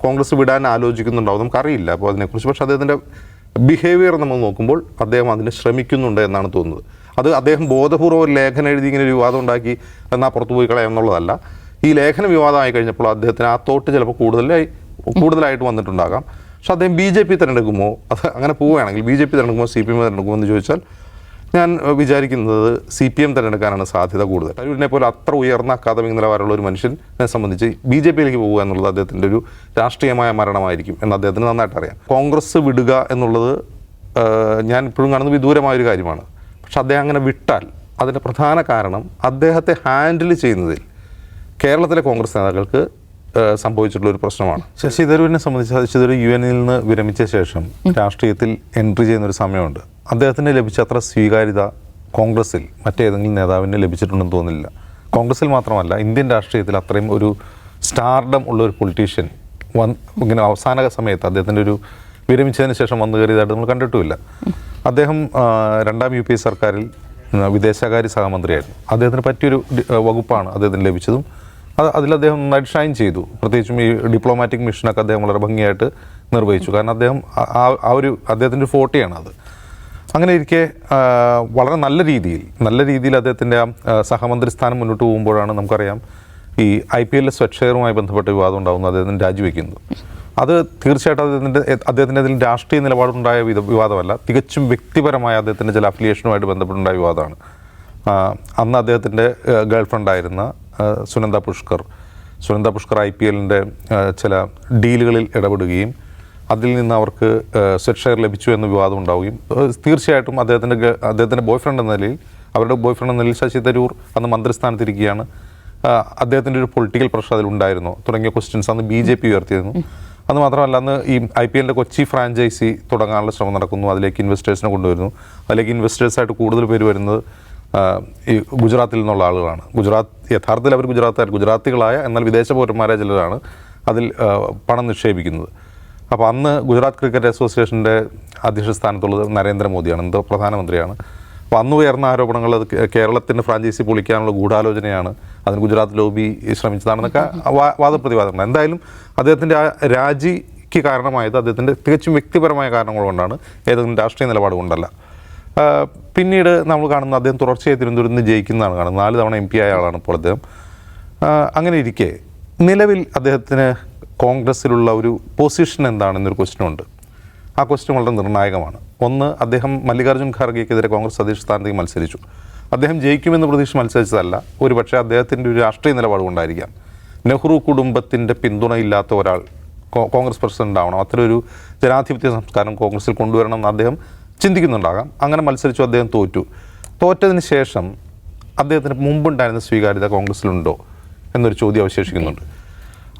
കോൺഗ്രസ് വിടാൻ ആലോചിക്കുന്നുണ്ടാവും, നമുക്കറിയില്ല അപ്പോൾ അതിനെക്കുറിച്ച്. പക്ഷേ അദ്ദേഹത്തിൻ്റെ ബിഹേവിയർ നമ്മൾ നോക്കുമ്പോൾ അദ്ദേഹം അതിന് ശ്രമിക്കുന്നുണ്ട് എന്നാണ് തോന്നുന്നത്. അത് അദ്ദേഹം ബോധപൂർവ്വം ഒരു ലേഖനം എഴുതി ഇങ്ങനെ ഒരു വിവാദം ഉണ്ടാക്കി എന്നാൽ പുറത്തു പോയി കളയാം എന്നുള്ളതല്ല. ഈ ലേഖന വിവാദമായി കഴിഞ്ഞപ്പോൾ അദ്ദേഹത്തിന് ആ തോട്ട് ചിലപ്പോൾ കൂടുതലായിട്ട് വന്നിട്ടുണ്ടാകാം. പക്ഷെ അദ്ദേഹം BJP തിരഞ്ഞെടുക്കുമോ, അത് അങ്ങനെ പോവുകയാണെങ്കിൽ BJP തിരഞ്ഞെടുക്കുമോ CPM തിരഞ്ഞെടുക്കുമോ എന്ന് ചോദിച്ചാൽ ഞാൻ വിചാരിക്കുന്നത് CPM തിരഞ്ഞെടുക്കാനാണ് സാധ്യത കൂടുതൽ. തരൂരിനെ പോലെ അത്ര ഉയർന്ന അക്കാദമിക് നിലവാരമുള്ള ഒരു മനുഷ്യനെ സംബന്ധിച്ച് BJPയിലേക്ക് പോകുക എന്നുള്ളത് അദ്ദേഹത്തിൻ്റെ ഒരു രാഷ്ട്രീയമായ മരണമായിരിക്കും എന്ന് അദ്ദേഹത്തിന് നന്നായിട്ട് അറിയാം. കോൺഗ്രസ് വിടുക എന്നുള്ളത് ഞാൻ ഇപ്പോഴും കാണുന്നത് വിദൂരമായൊരു കാര്യമാണ്. പക്ഷെ അദ്ദേഹം അങ്ങനെ വിട്ടാൽ അതിൻ്റെ പ്രധാന കാരണം അദ്ദേഹത്തെ ഹാൻഡിൽ ചെയ്യുന്നതിൽ കേരളത്തിലെ കോൺഗ്രസ് നേതാക്കൾക്ക് സംഭവിച്ചിട്ടുള്ള ഒരു പ്രശ്നമാണ്. ശശി തരൂരിനെ സംബന്ധിച്ച് ശശി തരൂർ UN നിന്ന് വിരമിച്ച ശേഷം രാഷ്ട്രീയത്തിൽ എൻട്രി ചെയ്യുന്നൊരു സമയമുണ്ട്. അദ്ദേഹത്തിന് ലഭിച്ച അത്ര സ്വീകാര്യത കോൺഗ്രസിൽ മറ്റേതെങ്കിലും നേതാവിന് ലഭിച്ചിട്ടുണ്ടെന്ന് തോന്നുന്നില്ല. കോൺഗ്രസിൽ മാത്രമല്ല, ഇന്ത്യൻ രാഷ്ട്രീയത്തിൽ അത്രയും ഒരു സ്റ്റാർഡം ഉള്ള ഒരു പൊളിറ്റീഷ്യൻ ഇങ്ങനെ അവസാന സമയത്ത് അദ്ദേഹത്തിൻ്റെ ഒരു വിരമിച്ചതിന് ശേഷം വന്നു കയറിയതായിട്ട് നമ്മൾ കണ്ടിട്ടുമില്ല. അദ്ദേഹം 2ാം UPA സർക്കാരിൽ വിദേശകാര്യ സഹമന്ത്രിയായിരുന്നു. അദ്ദേഹത്തിന് പറ്റിയൊരു വകുപ്പാണ് അദ്ദേഹത്തിന് ലഭിച്ചതും. അതിൽ അദ്ദേഹം നന്നായിട്ട് ഷൈൻ ചെയ്തു. പ്രത്യേകിച്ചും ഈ ഡിപ്ലോമാറ്റിക് മിഷനൊക്കെ അദ്ദേഹം വളരെ ഭംഗിയായിട്ട് നിർവഹിച്ചു. കാരണം അദ്ദേഹം അദ്ദേഹത്തിൻ്റെ ഒരു ഫോർട്ടിയാണ് അത്. അങ്ങനെ ഇരിക്കെ വളരെ നല്ല രീതിയിൽ അദ്ദേഹത്തിൻ്റെ സഹമന്ത്രി സ്ഥാനം മുന്നോട്ട് പോകുമ്പോഴാണ് നമുക്കറിയാം ഈ IPL സ്വെറ്റ് ഷെയറുമായി ബന്ധപ്പെട്ട വിവാദം ഉണ്ടാകുന്നത്. അദ്ദേഹത്തിന് രാജിവെക്കുന്നത് അത് തീർച്ചയായിട്ടും അദ്ദേഹത്തിൻ്റെ അതിൽ രാഷ്ട്രീയ നിലപാടുണ്ടായ വിവാദമല്ല, തികച്ചും വ്യക്തിപരമായ അദ്ദേഹത്തിൻ്റെ ചില അഫിലിയേഷനുമായിട്ട് ബന്ധപ്പെട്ടുണ്ടായ വിവാദമാണ്. അന്ന് അദ്ദേഹത്തിൻ്റെ ഗേൾഫ്രണ്ടായിരുന്ന സുനന്ദ പുഷ്കർ IPLൻ്റെ ചില ഡീലുകളിൽ ഇടപെടുകയും അതിൽ നിന്ന് അവർക്ക് സ്വെറ്റ് ഷെയർ ലഭിച്ചു എന്ന വിവാദം ഉണ്ടാവുകയും തീർച്ചയായിട്ടും അദ്ദേഹത്തിൻ്റെ ബോയ്ഫ്രണ്ട് എന്ന നിലയിൽ അവരുടെ ബോയ്ഫ്രണ്ട് എന്ന നിലയിൽ ശശി തരൂർ അന്ന് മന്ത്രിസ്ഥാനത്തിരിക്കുകയാണ്. അദ്ദേഹത്തിൻ്റെ ഒരു പൊളിറ്റിക്കൽ പ്രഷർ അതിലുണ്ടായിരുന്നോ തുടങ്ങിയ ക്വസ്റ്റ്യൻസ് അന്ന് BJP ഉയർത്തിയിരുന്നു. അതുമാത്രമല്ല, അന്ന് ഈ IPLൻ്റെ കൊച്ചി ഫ്രാഞ്ചൈസി തുടങ്ങാനുള്ള ശ്രമം നടക്കുന്നു. അതിലേക്ക് ഇൻവെസ്റ്റേഴ്സിനെ കൊണ്ടുവരുന്നു. അതിലേക്ക് ഇൻവെസ്റ്റേഴ്സായിട്ട് കൂടുതൽ പേര് വരുന്നത് ഈ ഗുജറാത്തിൽ നിന്നുള്ള ആളുകളാണ്. യഥാർത്ഥത്തിൽ അവർ ഗുജറാത്തികളായ എന്നാൽ വിദേശ പൗരന്മാരായ ചിലരാണ് അതിൽ പണം നിക്ഷേപിക്കുന്നത്. അപ്പോൾ അന്ന് ഗുജറാത്ത് ക്രിക്കറ്റ് അസോസിയേഷൻ്റെ അധ്യക്ഷ സ്ഥാനത്തുള്ളത് നരേന്ദ്രമോദിയാണ്, എന്തോ പ്രധാനമന്ത്രിയാണ്. അപ്പോൾ അന്ന് ഉയർന്ന ആരോപണങ്ങൾ അത് കേരളത്തിൻ്റെ ഫ്രാഞ്ചൈസി പൊളിക്കാനുള്ള ഗൂഢാലോചനയാണ്, അതിന് ഗുജറാത്ത് ലോബി ശ്രമിച്ചതാണെന്നൊക്കെ വാദപ്രതിവാദങ്ങൾ. എന്തായാലും അദ്ദേഹത്തിൻ്റെ ആ രാജിക്ക് കാരണമായത് അദ്ദേഹത്തിൻ്റെ തികച്ചും വ്യക്തിപരമായ കാരണങ്ങൾ കൊണ്ടാണ്, ഏതെങ്കിലും രാഷ്ട്രീയ നിലപാട് കൊണ്ടല്ല. പിന്നീട് നമ്മൾ കാണുന്നത് അദ്ദേഹം തുടർച്ചയായി തിരുവനന്തപുരത്ത് നിന്ന് ജയിക്കുന്നതാണ് കാണുന്നത്. 4 തവണ MP ആയ ആളാണ് ഇപ്പോൾ അദ്ദേഹം. അങ്ങനെ ഇരിക്കെ നിലവിൽ അദ്ദേഹത്തിന് കോൺഗ്രസ്സിലുള്ള ഒരു പൊസിഷൻ എന്താണെന്നൊരു ക്വസ്റ്റ്യനുണ്ട്. ആ ക്വസ്റ്റ്യൻ വളരെ നിർണായകമാണ്. ഒന്ന്, അദ്ദേഹം മല്ലികാർജ്ജുൻ ഖാർഗെക്കെതിരെ കോൺഗ്രസ് അധ്യക്ഷ സ്ഥാനത്തേക്ക് മത്സരിച്ചു. അദ്ദേഹം ജയിക്കുമെന്ന് പ്രതീക്ഷ മത്സരിച്ചതല്ല, ഒരു പക്ഷേ അദ്ദേഹത്തിൻ്റെ ഒരു രാഷ്ട്രീയ നിലപാട് കൊണ്ടായിരിക്കാം. നെഹ്റു കുടുംബത്തിൻ്റെ പിന്തുണയില്ലാത്ത ഒരാൾ കോൺഗ്രസ് പ്രസിഡന്റ് ആവണം, അത്തരമൊരു ജനാധിപത്യ സംസ്കാരം കോൺഗ്രസിൽ കൊണ്ടുവരണം എന്ന് അദ്ദേഹം ചിന്തിക്കുന്നുണ്ടാകാം. അങ്ങനെ മത്സരിച്ചു, അദ്ദേഹം തോറ്റതിന് ശേഷം അദ്ദേഹത്തിന് മുമ്പുണ്ടായിരുന്ന സ്വീകാര്യത കോൺഗ്രസ്സിലുണ്ടോ എന്നൊരു ചോദ്യം അവശേഷിക്കുന്നുണ്ട്.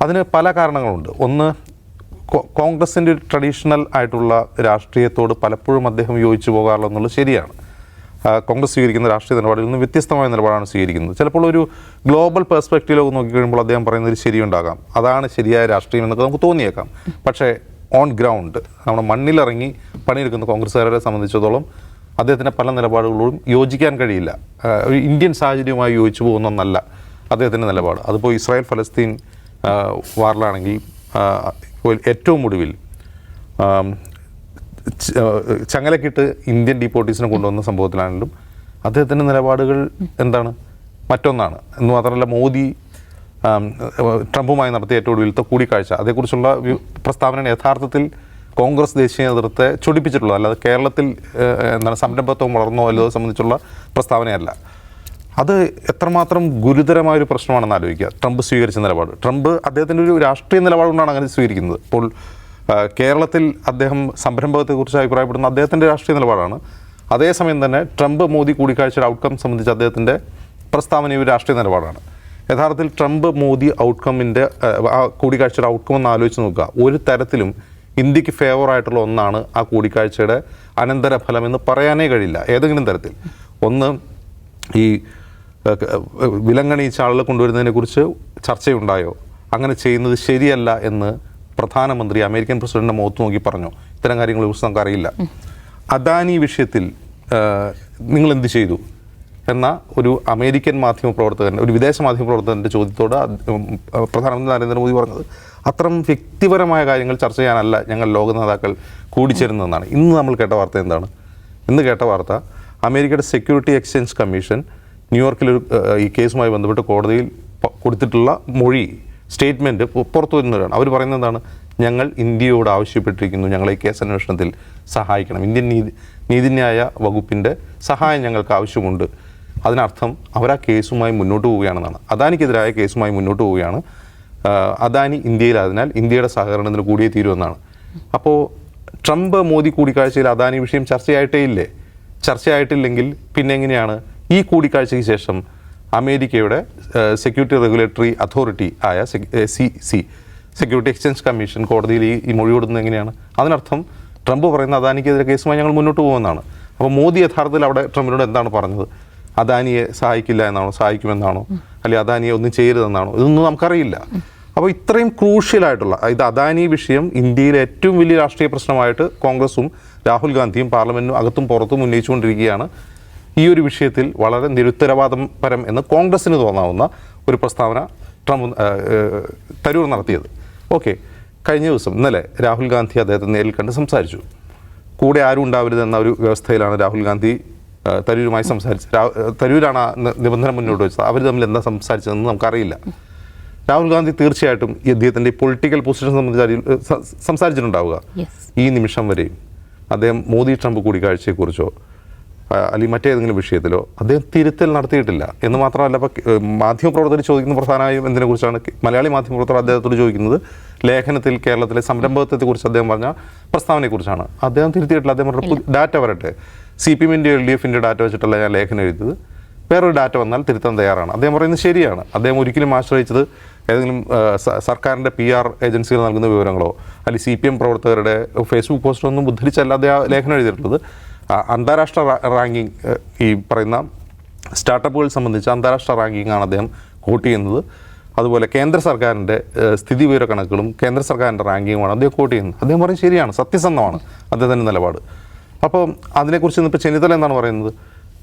അതിന് പല കാരണങ്ങളുണ്ട്. ഒന്ന്, കോൺഗ്രസിൻ്റെ ഒരു ട്രഡീഷണൽ ആയിട്ടുള്ള രാഷ്ട്രീയത്തോട് പലപ്പോഴും അദ്ദേഹം യോജിച്ചു പോകാറുള്ളത് എന്നുള്ളത് ശരിയാണ്. കോൺഗ്രസ് സ്വീകരിക്കുന്ന രാഷ്ട്രീയ നിലപാടിൽ നിന്ന് വ്യത്യസ്തമായ നിലപാടാണ് സ്വീകരിക്കുന്നത്. ചിലപ്പോൾ ഒരു ഗ്ലോബൽ പെർസ്പെക്റ്റീവിലൊക്കെ നോക്കിക്കഴിയുമ്പോൾ അദ്ദേഹം പറയുന്നതിൽ ശരിയുണ്ടാകാം, അതാണ് ശരിയായ രാഷ്ട്രീയം എന്നൊക്കെ നമുക്ക് തോന്നിയേക്കാം. പക്ഷേ ഓൺ ഗ്രൗണ്ട് നമ്മുടെ മണ്ണിലിറങ്ങി പണിയെടുക്കുന്ന കോൺഗ്രസ്സുകാരെ സംബന്ധിച്ചിടത്തോളം അദ്ദേഹത്തിൻ്റെ പല നിലപാടുകളോടും യോജിക്കാൻ കഴിയില്ല. ഒരു ഇന്ത്യൻ സാഹചര്യവുമായി യോജിച്ചു പോകുന്ന ഒന്നല്ല അദ്ദേഹത്തിൻ്റെ നിലപാട്. അതിപ്പോൾ ഇസ്രായേൽ ഫലസ്തീൻ വാറിലാണെങ്കിൽ ഏറ്റവും ഒടുവിൽ ചങ്ങലക്കിട്ട് ഇന്ത്യൻ ഡീപ്പോർട്ടീസിനെ കൊണ്ടുവന്ന സംഭവത്തിലാണെങ്കിലും അദ്ദേഹത്തിൻ്റെ നിലപാടുകൾ എന്താണ്, മറ്റൊന്നാണ്. എന്ന് മാത്രമല്ല, മോദി ട്രംപുമായി നടത്തിയ ഏറ്റവും ഒടുവിലത്തെ കൂടിക്കാഴ്ച, അതേക്കുറിച്ചുള്ള പ്രസ്താവന യഥാർത്ഥത്തിൽ കോൺഗ്രസ് ദേശീയ നേതൃത്വത്തെ ചൊടിപ്പിച്ചിട്ടുള്ളത്, അല്ലാതെ കേരളത്തിൽ സംരംഭത്വം വളർന്നോ അല്ലതോ സംബന്ധിച്ചുള്ള പ്രസ്താവനയല്ല. അത് എത്രമാത്രം ഗുരുതരമായൊരു പ്രശ്നമാണെന്ന് ആലോചിക്കുക. ട്രംപ് സ്വീകരിച്ച നിലപാട്, അദ്ദേഹത്തിൻ്റെ ഒരു രാഷ്ട്രീയ നിലപാടുകൊണ്ടാണ് അങ്ങനെ സ്വീകരിക്കുന്നത്. ഇപ്പോൾ കേരളത്തിൽ അദ്ദേഹം സംരംഭത്തെക്കുറിച്ച് അഭിപ്രായപ്പെടുന്ന അദ്ദേഹത്തിൻ്റെ രാഷ്ട്രീയ നിലപാടാണ്. അതേസമയം തന്നെ ട്രംപ് മോദി കൂടിക്കാഴ്ചയുടെ ഔട്ട്കം സംബന്ധിച്ച് അദ്ദേഹത്തിൻ്റെ പ്രസ്താവനയും രാഷ്ട്രീയ നിലപാടാണ്. യഥാർത്ഥത്തിൽ ട്രംപ് മോദി ഔട്ട്കമ്മിൻ്റെ ആ കൂടിക്കാഴ്ചയുടെ ഔട്ട്കം എന്ന് ആലോചിച്ച് നോക്കുക. ഒരു തരത്തിലും ഇന്ത്യക്ക് ഫേവറായിട്ടുള്ള ഒന്നാണ് ആ കൂടിക്കാഴ്ചയുടെ അനന്തരഫലം എന്ന് പറയാനേ കഴിയില്ല ഏതെങ്കിലും തരത്തിൽ. ഒന്ന്, ഈ വിലങ്ങണിയിച്ച ആളുകളെ കൊണ്ടുവരുന്നതിനെക്കുറിച്ച് ചർച്ചയുണ്ടായോ? അങ്ങനെ ചെയ്യുന്നത് ശരിയല്ല എന്ന് പ്രധാനമന്ത്രി അമേരിക്കൻ പ്രസിഡന്റിൻ്റെ മുഖത്ത് നോക്കി പറഞ്ഞു. ഇത്തരം കാര്യങ്ങളെക്കുറിച്ച് നമുക്കറിയില്ല. അദാനി വിഷയത്തിൽ നിങ്ങൾ എന്ത് ചെയ്തു എന്ന ഒരു അമേരിക്കൻ മാധ്യമപ്രവർത്തകൻ, ഒരു വിദേശ മാധ്യമപ്രവർത്തകൻ്റെ ചോദ്യത്തോട് പ്രധാനമന്ത്രി നരേന്ദ്രമോദി പറഞ്ഞത് അത്തരം വ്യക്തിപരമായ കാര്യങ്ങൾ ചർച്ച ചെയ്യാനല്ല ഞങ്ങൾ ലോക നേതാക്കൾ കൂടിച്ചേരുന്നതെന്നാണ്. ഇന്ന് നമ്മൾ കേട്ട വാർത്ത എന്താണ്? ഇന്ന് കേട്ട വാർത്ത അമേരിക്കയുടെ സെക്യൂരിറ്റി എക്സ്ചേഞ്ച് കമ്മീഷൻ ന്യൂയോർക്കിലൊരു ഈ കേസുമായി ബന്ധപ്പെട്ട് കോടതിയിൽ കൊടുത്തിട്ടുള്ള മൊഴി സ്റ്റേറ്റ്മെൻറ്റ് പുറത്തു വരുന്നവരാണ്. അവർ പറയുന്നത് എന്താണ്? ഞങ്ങൾ ഇന്ത്യയോട് ആവശ്യപ്പെട്ടിരിക്കുന്നു, ഞങ്ങളെ ഈ കേസ് അന്വേഷണത്തിൽ സഹായിക്കണം, ഇന്ത്യൻ നീതിന്യായ വകുപ്പിൻ്റെ സഹായം ഞങ്ങൾക്ക് ആവശ്യമുണ്ട്. അതിനർത്ഥം അവർ ആ കേസുമായി മുന്നോട്ട് പോവുകയാണെന്നാണ്. അദാനിക്കെതിരായ കേസുമായി മുന്നോട്ട് പോവുകയാണ്. അദാനി ഇന്ത്യയിലായതിനാൽ ഇന്ത്യയുടെ സഹകരണത്തിന് കൂടിയേ തീരുമെന്നാണ്. അപ്പോൾ ട്രംപ് മോദി കൂടിക്കാഴ്ചയിൽ അദാനി വിഷയം ചർച്ചയായിട്ടേ ഇല്ലേ? ചർച്ചയായിട്ടില്ലെങ്കിൽ പിന്നെ എങ്ങനെയാണ് ഈ കൂടിക്കാഴ്ചയ്ക്ക് ശേഷം അമേരിക്കയുടെ സെക്യൂരിറ്റി റെഗുലേറ്ററി അതോറിറ്റി ആയ സെക്യൂരിറ്റി എക്സ്ചേഞ്ച് കമ്മീഷൻ കോടതിയിൽ ഈ മൊഴി കൊടുക്കുന്നത് എങ്ങനെയാണ്? അതിനർത്ഥം ട്രംപ് പറയുന്ന അദാനിക്കെതിരെ കേസുമായി ഞങ്ങൾ മുന്നോട്ട് പോകുമെന്നാണ്. അപ്പോൾ മോദി യഥാർത്ഥത്തിൽ അവിടെ ട്രംപിനോട് എന്താണ് പറഞ്ഞത്? അദാനിയെ സഹായിക്കില്ല എന്നാണോ, സഹായിക്കുമെന്നാണോ, അല്ലെങ്കിൽ അദാനിയെ ഒന്നും ചെയ്യരുതെന്നാണോ? ഇതൊന്നും നമുക്കറിയില്ല. അപ്പോൾ ഇത്രയും ക്രൂഷ്യലായിട്ടുള്ള ഇത് അദാനി വിഷയം ഇന്ത്യയിലെ ഏറ്റവും വലിയ രാഷ്ട്രീയ പ്രശ്നമായിട്ട് കോൺഗ്രസും രാഹുൽ ഗാന്ധിയും പാർലമെൻറ്റിനും അകത്തും പുറത്തും ഉന്നയിച്ചുകൊണ്ടിരിക്കുകയാണ്. ഈ ഒരു വിഷയത്തിൽ വളരെ നിരുത്തരവാദപരം എന്ന് കോൺഗ്രസ്സിന് തോന്നാവുന്ന ഒരു പ്രസ്താവന തരൂർ നടത്തിയത്. ഓക്കെ, കഴിഞ്ഞ ദിവസം ഇന്നലെ രാഹുൽ ഗാന്ധി അദ്ദേഹത്തെ നേരിൽ കണ്ട് സംസാരിച്ചു. കൂടെ ആരും ഉണ്ടാവരുതെന്ന ഒരു വ്യവസ്ഥയിലാണ് രാഹുൽ ഗാന്ധി തരൂരുമായി സംസാരിച്ചത്. തരൂരാണ് നിബന്ധന മുന്നോട്ട് വെച്ചത്. അവർ തമ്മിൽ എന്താ സംസാരിച്ചതെന്ന് നമുക്കറിയില്ല. രാഹുൽ ഗാന്ധി തീർച്ചയായിട്ടും അദ്ദേഹത്തിൻ്റെ പൊളിറ്റിക്കൽ പൊസിഷൻ സംബന്ധിച്ച് സംസാരിച്ചിട്ടുണ്ടാവുക. ഈ നിമിഷം വരെയും അദ്ദേഹം മോദി ട്രംപ് കൂടിക്കാഴ്ചയെക്കുറിച്ചോ അല്ലെങ്കിൽ മറ്റേതെങ്കിലും വിഷയത്തിലോ അദ്ദേഹം തിരുത്തൽ നടത്തിയിട്ടില്ല എന്ന് മാത്രമല്ല. ഇപ്പോൾ മാധ്യമപ്രവർത്തകർ ചോദിക്കുന്ന പ്രധാനമായും എന്തിനെക്കുറിച്ചാണ്? മലയാളി മാധ്യമപ്രവർത്തകർ അദ്ദേഹത്തോട് ചോദിക്കുന്നത് ലേഖനത്തിൽ കേരളത്തിലെ സംരംഭത്വത്തെക്കുറിച്ച് അദ്ദേഹം പറഞ്ഞ പ്രസ്താവനയെക്കുറിച്ചാണ്. അദ്ദേഹം തിരുത്തിയിട്ടില്ല. അദ്ദേഹം പറഞ്ഞ ഡാറ്റ വരട്ടെ, CPM-ൻ്റെ LDF-ൻ്റെ ഡാറ്റ വെച്ചിട്ടല്ല ഞാൻ ലേഖനം എഴുതിയത്, വേറൊരു ഡാറ്റ വന്നാൽ തിരുത്താൻ തയ്യാറാണ്. അദ്ദേഹം പറയുന്നത് ശരിയാണ്. അദ്ദേഹം ഒരിക്കലും ആശ്രയിച്ചത് ഏതെങ്കിലും സർക്കാരിൻ്റെ PR ഏജൻസികൾ നൽകുന്ന വിവരങ്ങളോ അല്ലെങ്കിൽ CPM പ്രവർത്തകരുടെ ഫേസ്ബുക്ക് പോസ്റ്റൊന്നും ഉദ്ധരിച്ചല്ല അദ്ദേഹം ലേഖനം എഴുതിയിട്ടുള്ളത്. അന്താരാഷ്ട്ര റാങ്കിങ്, ഈ പറയുന്ന സ്റ്റാർട്ടപ്പുകൾ സംബന്ധിച്ച് അന്താരാഷ്ട്ര റാങ്കിങ്ങാണ് അദ്ദേഹം കോട്ട് ചെയ്യുന്നത്. അതുപോലെ കേന്ദ്ര സർക്കാരിൻ്റെ സ്ഥിതിവിവര കണക്കുകളും കേന്ദ്ര സർക്കാരിൻ്റെ റാങ്കിങ്ങുമാണ് അദ്ദേഹം കോട്ട് ചെയ്യുന്നത്. അദ്ദേഹം പറയും ശരിയാണ്, സത്യസന്ധമാണ് അദ്ദേഹത്തിൻ്റെ നിലപാട്. അപ്പോൾ അതിനെക്കുറിച്ച് ഇപ്പോൾ ചെന്നിത്തല എന്താണ് പറയുന്നത്?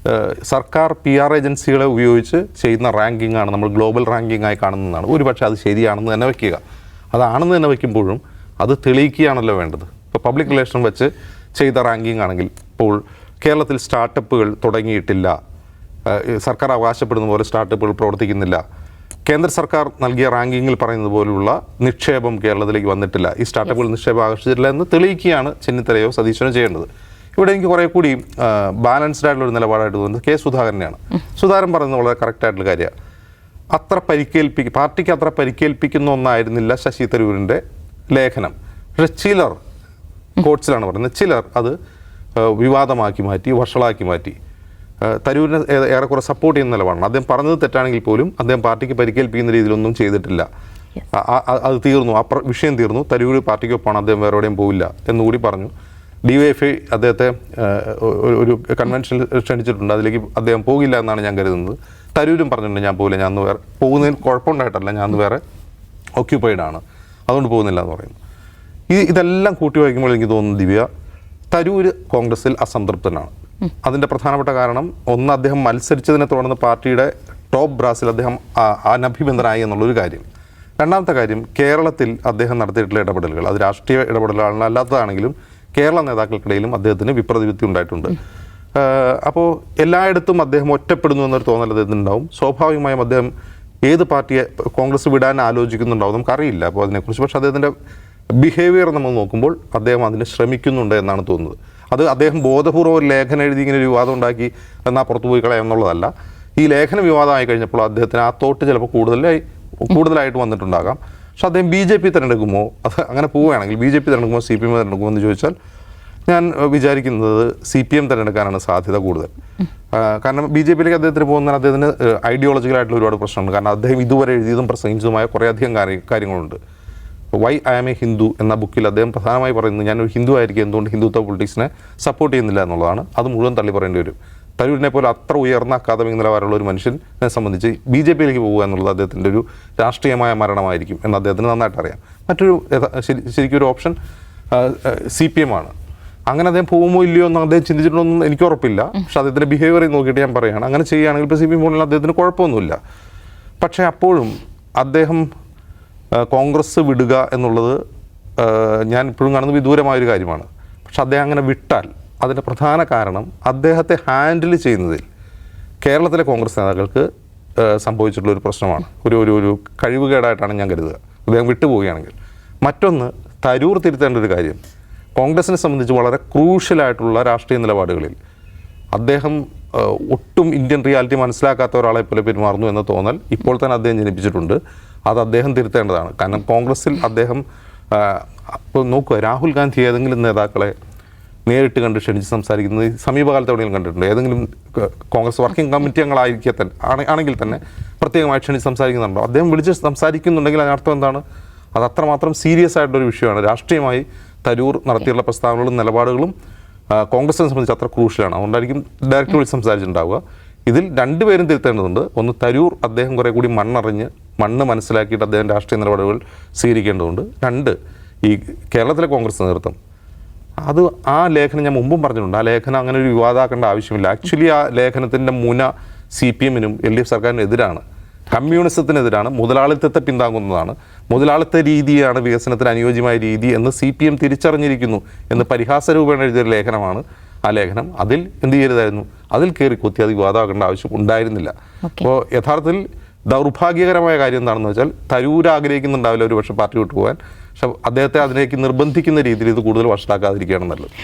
സർക്കാർ PR ഏജൻസികളെ ഉപയോഗിച്ച് ചെയ്യുന്ന റാങ്കിങ്ങാണ് നമ്മൾ ഗ്ലോബൽ റാങ്കിങ് ആയി കാണുന്നതാണ്. ഒരുപക്ഷെ അത് ശരിയാണെന്ന് തന്നെ വയ്ക്കുക. അതാണെന്ന് തന്നെ വയ്ക്കുമ്പോഴും അത് തെളിയിക്കുകയാണല്ലോ വേണ്ടത്. ഇപ്പോൾ പബ്ലിക് റിലേഷൻ വെച്ച് ചെയ്ത റാങ്കിങ് ആണെങ്കിൽ ഇപ്പോൾ കേരളത്തിൽ സ്റ്റാർട്ടപ്പുകൾ തുടങ്ങിയിട്ടില്ല, സർക്കാർ അവകാശപ്പെടുന്ന പോലെ സ്റ്റാർട്ടപ്പുകൾ പ്രവർത്തിക്കുന്നില്ല, കേന്ദ്ര സർക്കാർ നൽകിയ റാങ്കിങ്ങിൽ പറയുന്നത് പോലുള്ള നിക്ഷേപം കേരളത്തിലേക്ക് വന്നിട്ടില്ല, ഈ സ്റ്റാർട്ടപ്പുകൾ നിക്ഷേപം ആകർഷിച്ചിട്ടില്ല എന്ന് തെളിയിക്കുകയാണ് ചെന്നിത്തലയോ സതീശനോ ചെയ്യേണ്ടത്. ഇവിടെ എനിക്ക് കുറേ കൂടി ബാലൻസ്ഡ് ആയിട്ടുള്ളൊരു നിലപാടായിട്ട് തോന്നുന്നത് കെ സുധാകരനെയാണ്. സുധാകരൻ പറയുന്നത് വളരെ കറക്റ്റായിട്ടുള്ള കാര്യമാണ്. പാർട്ടിക്ക് അത്ര പരിക്കേൽപ്പിക്കുന്ന ഒന്നായിരുന്നില്ല ശശി തരൂരിൻ്റെ ലേഖനം. പക്ഷേ ചിലർ, കോട്ട്സിലാണ് പറയുന്നത്, ചിലർ അത് വിവാദമാക്കി മാറ്റി, വഷളാക്കി മാറ്റി. തരൂരിനെ ഏറെക്കുറെ സപ്പോർട്ട് ചെയ്യുന്ന നിലപാടാണ്. അദ്ദേഹം പറഞ്ഞത് തെറ്റാണെങ്കിൽ പോലും അദ്ദേഹം പാർട്ടിക്ക് പരിക്കേൽപ്പിക്കുന്ന രീതിയിലൊന്നും ചെയ്തിട്ടില്ല. അത് തീർന്നു, ആ വിഷയം തീർന്നു. തരൂർ പാർട്ടിക്കൊപ്പമാണ്, അദ്ദേഹം വേറെ എവിടെയും പോവില്ല എന്നുകൂടി പറഞ്ഞു. DYFI അദ്ദേഹത്തെ ഒരു കൺവെൻഷനിൽ ക്ഷണിച്ചിട്ടുണ്ട്, അതിലേക്ക് അദ്ദേഹം പോകില്ല എന്നാണ് ഞാൻ കരുതുന്നത്. തരൂരും പറഞ്ഞിട്ടുണ്ട് ഞാൻ പോകില്ല, ഞാൻ വേറെ പോകുന്നതിന് കുഴപ്പമുണ്ടായിട്ടല്ല, ഞാൻ വേറെ ഓക്യുപ്പൈഡ് ആണ്, അതുകൊണ്ട് പോകുന്നില്ല എന്ന് പറയുന്നു. ഇതെല്ലാം കൂട്ടി വായിക്കുമ്പോൾ എനിക്ക് തോന്നുന്നു ദിവ്യ, തരൂർ കോൺഗ്രസിൽ അസംതൃപ്തനാണ്. അതിൻ്റെ പ്രധാനപ്പെട്ട കാരണം ഒന്ന്, അദ്ദേഹം മത്സരിച്ചതിനെ തുടർന്ന് പാർട്ടിയുടെ ടോപ്പ് ബ്രാസിൽ അദ്ദേഹം അനഭിബന്ധനായി എന്നുള്ളൊരു കാര്യം. രണ്ടാമത്തെ കാര്യം, കേരളത്തിൽ അദ്ദേഹം നടത്തിയിട്ടുള്ള ഇടപെടലുകൾ, അത് രാഷ്ട്രീയ ഇടപെടലുകൾ അല്ലാത്തതാണെങ്കിലും കേരള നേതാക്കൾക്കിടയിലും അദ്ദേഹത്തിന് വിപ്രതിപത്തി ഉണ്ടായിട്ടുണ്ട്. അപ്പോൾ എല്ലായിടത്തും അദ്ദേഹം ഒറ്റപ്പെടുന്നു എന്നൊരു തോന്നൽ അദ്ദേഹത്തിനുണ്ടാവും. സ്വാഭാവികമായും അദ്ദേഹം ഏത് പാർട്ടിയെ കോൺഗ്രസ് വിടാൻ ആലോചിക്കുന്നുണ്ടാവും നമുക്കറിയില്ല അപ്പോൾ അതിനെക്കുറിച്ച്. പക്ഷേ അദ്ദേഹത്തിൻ്റെ ബിഹേവിയർ നമ്മൾ നോക്കുമ്പോൾ അദ്ദേഹം അതിന് ശ്രമിക്കുന്നുണ്ട് എന്നാണ് തോന്നുന്നത്. അത് അദ്ദേഹം ബോധപൂർവ്വം ഒരു ലേഖനം എഴുതി ഇങ്ങനെ ഒരു വിവാദം ഉണ്ടാക്കി എന്നാൽ പുറത്തു പോയി കളയാം എന്നുള്ളതല്ല. ഈ ലേഖന വിവാദമായി കഴിഞ്ഞപ്പോൾ അദ്ദേഹത്തിന് ആ തോട്ട് ചിലപ്പോൾ കൂടുതലായിട്ട് വന്നിട്ടുണ്ടാകാം. പക്ഷെ അദ്ദേഹം BJP തിരഞ്ഞെടുക്കുമോ, അത് അങ്ങനെ പോവുകയാണെങ്കിൽ BJP തിരഞ്ഞെടുക്കുമോ CPM തിരഞ്ഞെടുക്കുമോ എന്ന് ചോദിച്ചാൽ ഞാൻ വിചാരിക്കുന്നത് CPM തിരഞ്ഞെടുക്കാനാണ് സാധ്യത കൂടുതൽ. കാരണം BJPയിലേക്ക് അദ്ദേഹത്തിന് പോകുന്നതിന് അദ്ദേഹത്തിന് ഐഡിയോളജിക്കലായിട്ടുള്ള ഒരുപാട് പ്രശ്നമുണ്ട്. കാരണം അദ്ദേഹം ഇതുവരെ എഴുതിയതും പ്രസംഗിച്ചതുമായ കുറേയധികം കാര്യങ്ങളുണ്ട്. Why I am a Hindu എന്ന ബുക്കിൽ അദ്ദേഹം പ്രധാനമായി പറയുന്നത് ഞാനൊരു ഹിന്ദു ആയിരിക്കും, എന്തുകൊണ്ട് ഹിന്ദുത്വ പൊളിറ്റിക്സിനെ സപ്പോർട്ട് ചെയ്യുന്നില്ല എന്നുള്ളതാണ്. അത് മുഴുവൻ തള്ളി പറയേണ്ടി വരും. തരൂരിനെ പോലെ അത്ര ഉയർന്ന അക്കാദമിക് നിലവാരമുള്ള ഒരു മനുഷ്യനെ സംബന്ധിച്ച് BJPയിലേക്ക് പോകുക എന്നുള്ളത് അദ്ദേഹത്തിൻ്റെ ഒരു രാഷ്ട്രീയമായ മരണമായിരിക്കും എന്ന് അദ്ദേഹത്തിന് നന്നായിട്ട് അറിയാം. മറ്റൊരു ശരിക്കും ഒരു ഓപ്ഷൻ CPM ആണ്. അങ്ങനെ അദ്ദേഹം പോകുമോ ഇല്ലയോ എന്ന് അദ്ദേഹം ചിന്തിച്ചിട്ടുണ്ടോന്നും എനിക്ക് ഉറപ്പില്ല. പക്ഷേ അദ്ദേഹത്തിൻ്റെ ബിഹേവിയറിൽ നോക്കിയിട്ട് ഞാൻ പറയുകയാണ്, അങ്ങനെ ചെയ്യുകയാണെങ്കിൽ ഇപ്പോൾ CPM പോലുള്ള അദ്ദേഹത്തിന് കുഴപ്പമൊന്നുമില്ല. പക്ഷേ അപ്പോഴും അദ്ദേഹം കോൺഗ്രസ് വിടുക എന്നുള്ളത് ഞാൻ ഇപ്പോഴും കാണുന്ന വിദൂരമായൊരു കാര്യമാണ്. പക്ഷെ അദ്ദേഹം അങ്ങനെ വിട്ടാൽ അതിൻ്റെ പ്രധാന കാരണം അദ്ദേഹത്തെ ഹാൻഡിൽ ചെയ്യുന്നതിൽ കേരളത്തിലെ കോൺഗ്രസ് നേതാക്കൾക്ക് സംഭവിച്ചിട്ടുള്ളൊരു പ്രശ്നമാണ്. ഒരു കഴിവുകേടായിട്ടാണ് ഞാൻ കരുതുക അദ്ദേഹം വിട്ടുപോവുകയാണെങ്കിൽ. മറ്റൊന്ന്, തരൂർ തിരുത്തേണ്ട ഒരു കാര്യം, കോൺഗ്രസിനെ സംബന്ധിച്ച് വളരെ ക്രൂഷ്യലായിട്ടുള്ള രാഷ്ട്രീയ നിലപാടുകളിൽ അദ്ദേഹം ഒട്ടും ഇന്ത്യൻ റിയാലിറ്റി മനസ്സിലാക്കാത്ത ഒരാളെ പോലെ പെരുമാറുന്നു എന്ന തോന്നൽ ഇപ്പോൾ തന്നെ അദ്ദേഹം ജനിപ്പിച്ചിട്ടുണ്ട്. അത് അദ്ദേഹം തിരുത്തേണ്ടതാണ്. കാരണം കോൺഗ്രസിൽ അദ്ദേഹം ഇപ്പോൾ നോക്കുക, രാഹുൽ ഗാന്ധി ഏതെങ്കിലും നേതാക്കളെ നേരിട്ട് കണ്ട് ക്ഷണിച്ച് സംസാരിക്കുന്നത് സമീപകാലത്ത് എവിടെയെങ്കിലും കണ്ടിട്ടുണ്ട്? ഏതെങ്കിലും കോൺഗ്രസ് വർക്കിംഗ് കമ്മിറ്റി ആണെങ്കിൽ തന്നെ പ്രത്യേകമായി ക്ഷണിച്ച് സംസാരിക്കുന്നുണ്ടോ? അദ്ദേഹം വിളിച്ച് സംസാരിക്കുന്നുണ്ടെങ്കിൽ അതിനർത്ഥം എന്താണ്? അത് അത്രമാത്രം സീരിയസ് ആയിട്ടൊരു വിഷയമാണ്. രാഷ്ട്രീയമായി തരൂർ നടത്തിയുള്ള പ്രസ്താവനകളും നിലപാടുകളും കോൺഗ്രസിനെ സംബന്ധിച്ച് അത്ര ക്രൂഷ്യലാണ്. അതുകൊണ്ടായിരിക്കും ഡയറക്റ്റ് വിളിച്ച് സംസാരിച്ചിട്ടുണ്ടാവുക. ഇതിൽ രണ്ടുപേരും തിരുത്തേണ്ടതുണ്ട്. ഒന്ന്, തരൂർ അദ്ദേഹം കുറേ കൂടി മണ്ണ് മനസ്സിലാക്കിയിട്ട് അദ്ദേഹം രാഷ്ട്രീയ നിലപാടുകൾ സ്വീകരിക്കേണ്ടതുണ്ട്. രണ്ട്, ഈ കേരളത്തിലെ കോൺഗ്രസ് നേതൃത്വം അത് ആ ലേഖനം ഞാൻ മുമ്പും പറഞ്ഞിട്ടുണ്ട്, ആ ലേഖനം അങ്ങനെ ഒരു വിവാദമാക്കേണ്ട ആവശ്യമില്ല. ആക്ച്വലി ആ ലേഖനത്തിൻ്റെ മുന CPM-നും LDF സർക്കാരിനും എതിരാണ്, കമ്മ്യൂണിസത്തിനെതിരാണ്, മുതലാളിത്തത്തെ പിന്താങ്ങുന്നതാണ്, മുതലാളിത്ത രീതിയാണ് വികസനത്തിന് അനുയോജ്യമായ രീതി എന്ന് CPM തിരിച്ചറിഞ്ഞിരിക്കുന്നു എന്ന് പരിഹാസരൂപേണ എഴുതിയൊരു ലേഖനമാണ് ആ ലേഖനം. അതിൽ എന്ത് ചെയ്യരുതായിരുന്നു? അതിൽ കയറി കൊത്തി അത് വിവാദമാക്കേണ്ട ആവശ്യം ഉണ്ടായിരുന്നില്ല. അപ്പോൾ യഥാർത്ഥത്തിൽ ദൗർഭാഗ്യകരമായ കാര്യം എന്താണെന്ന് വെച്ചാൽ, തരൂർ ആഗ്രഹിക്കുന്നുണ്ടാവില്ല ഒരു പക്ഷേ പാർട്ടി വിട്ടുപോകാൻ. പക്ഷെ അദ്ദേഹത്തെ അതിലേക്ക് നിർബന്ധിക്കുന്ന രീതിയിൽ ഇത് കൂടുതൽ വഷളാക്കാതിരിക്കുകയാണ് നല്ലത്.